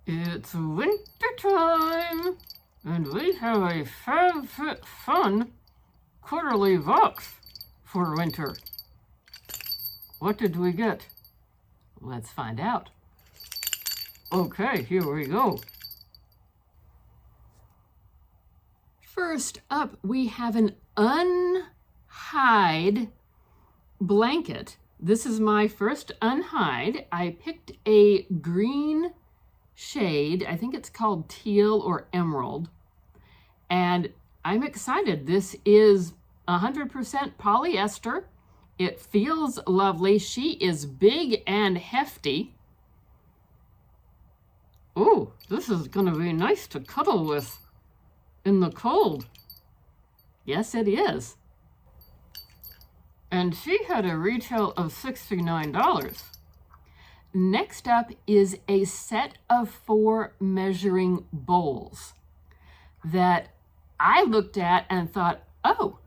It's winter time, and we have a FabFitFun quarterly box for winter. What did we get? Let's find out. Okay, here we go. First up, we have an unhide blanket. This is my first unhide. I picked a green shade. I think it's called teal or emerald. And I'm excited. This is 100% polyester. It feels lovely. She is big and hefty. Oh, this is going to be nice to cuddle with in the cold. Yes, it is. And she had a retail of $69. Next up is a set of 4 measuring bowls that I looked at and thought, oh,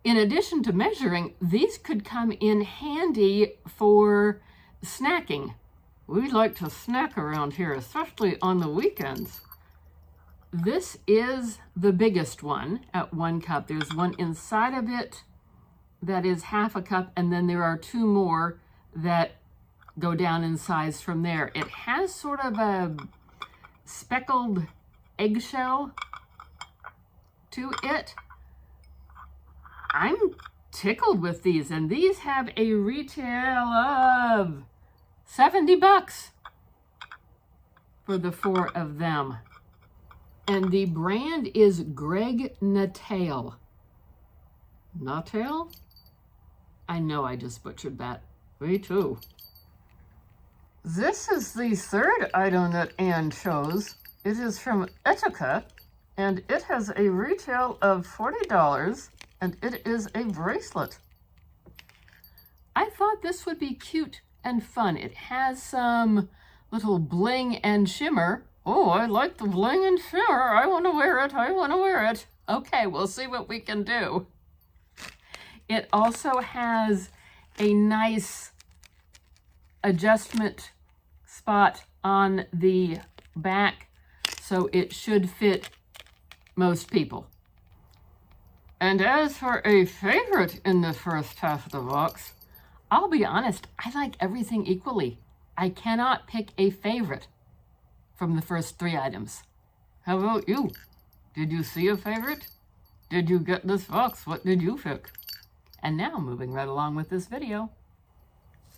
in addition to measuring, these could come in handy for snacking. We like to snack around here, especially on the weekends. This is the biggest one at 1 cup. There's one inside of it that is half a cup, and then there are 2 more that go down in size from there. It has sort of a speckled eggshell to it. I'm tickled with these, and these have a retail of $70 for the 4 of them. And the brand is Greg Natal. Natal? I know I just butchered that. Me too. This is the 3rd item that Anne chose. It is from Etika, and it has a retail of $40, and it is a bracelet. I thought this would be cute and fun. It has some little bling and shimmer. Oh, I like the bling and shimmer. I want to wear it. I want to wear it. Okay, we'll see what we can do. It also has a nice adjustment spot on the back, so it should fit most people. And as for a favorite in the first half of the box, I'll be honest, I like everything equally. I cannot pick a favorite from the first 3 items. How about you? Did you see a favorite? Did you get this box? What did you pick? And now, moving right along with this video.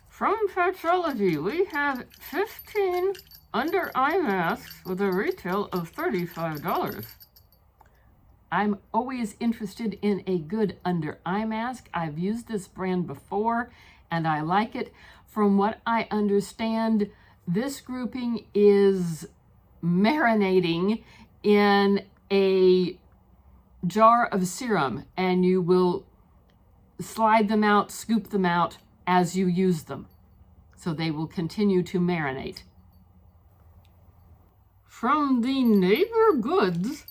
From Patchology, we have 15 under eye masks with a retail of $35. I'm always interested in a good under eye mask. I've used this brand before and I like it. From what I understand, this grouping is marinating in a jar of serum, and you will slide them out, scoop them out as you use them. So they will continue to marinate. From the Neighbor Goods,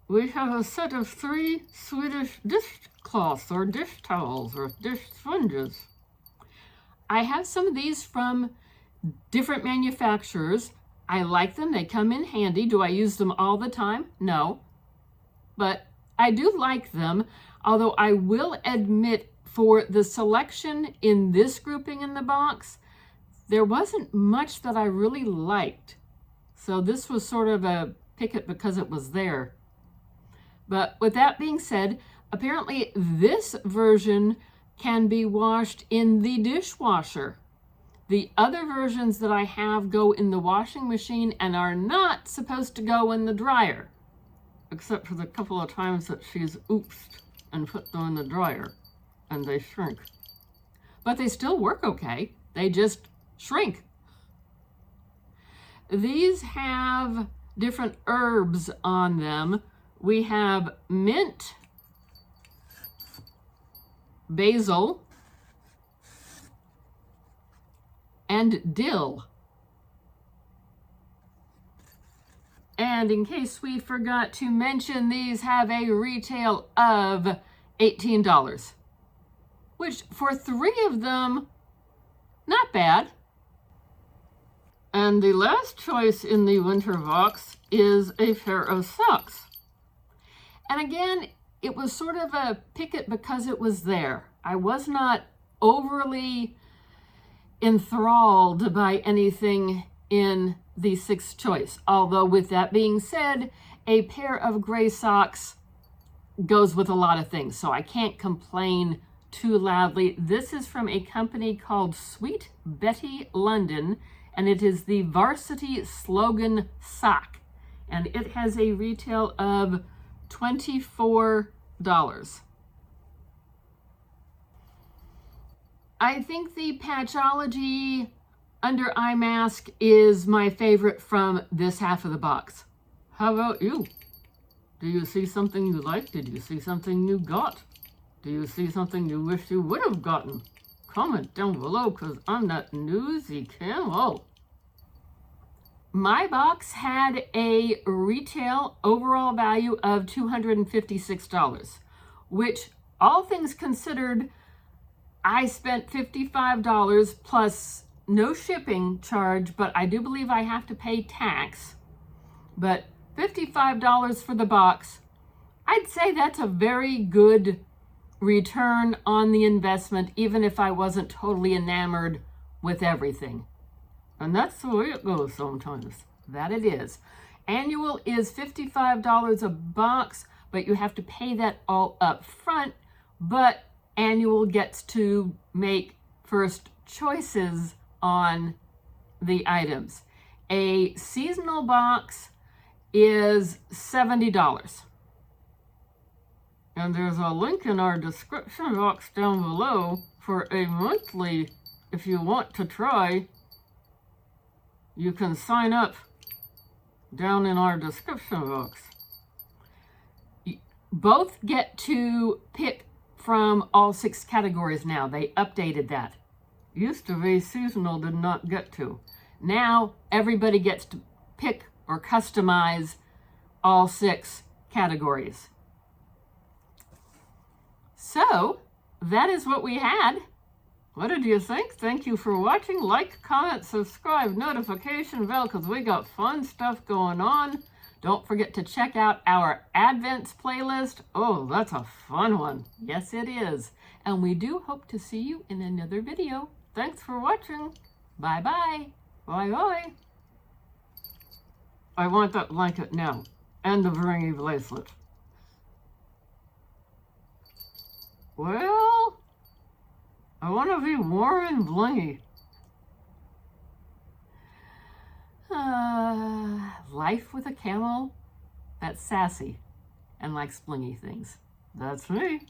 we have a set of 3 Swedish dishcloths or dish towels or dish sponges. I have some of these from different manufacturers. I like them. They come in handy. Do I use them all the time? No. But I do like them, although I will admit for the selection in this grouping in the box, there wasn't much that I really liked. So this was sort of a pick it because it was there. But with that being said, apparently this version can be washed in the dishwasher. The other versions that I have go in the washing machine and are not supposed to go in the dryer, except for the couple of times that she's oopsed and put them in the dryer and they shrink. But they still work okay. They just shrink. These have different herbs on them. We have mint, basil, and dill. And in case we forgot to mention, these have a retail of $18, which for 3 of them, not bad. And the last choice in the winter box is a pair of socks. And again, it was sort of a pick it because it was there. I was not overly enthralled by anything in the sixth choice. Although with that being said, a pair of gray socks goes with a lot of things, so I can't complain too loudly. This is from a company called Sweet Betty London, and it is the Varsity Slogan Sock, and it has a retail of $24. I think the Patchology under eye mask is my favorite from this half of the box. How about you? Do you see something you like? Did you see something you got? Do you see something you wish you would have gotten? Comment down below, because I'm that newsy camel. My box had a retail overall value of $256, which, all things considered, I spent $55 plus no shipping charge, but I do believe I have to pay tax. But $55 for the box, I'd say that's a very good return on the investment, even if I wasn't totally enamored with everything. And that's the way it goes sometimes. That it is. Annual is $55 a box, but you have to pay that all up front. But annual gets to make first choices on the items. A seasonal box is $70. And there's a link in our description box down below for a monthly. If you want to try, you can sign up down in our description box. Both get to pick from all 6 categories now. They updated that. Used to be seasonal did not get to. Now everybody gets to pick or customize all 6 categories. So that is what we had. What did you think? Thank you for watching. Like, comment, subscribe, notification bell, because we got fun stuff going on. Don't forget to check out our Advents playlist. Oh, that's a fun one. Yes, it is. And we do hope to see you in another video. Thanks for watching. Bye-bye. Bye-bye. I want that blanket now. And the ringy bracelet. Well, I want to be warm and blingy. Life with a camel that's sassy and likes blingy things. That's me.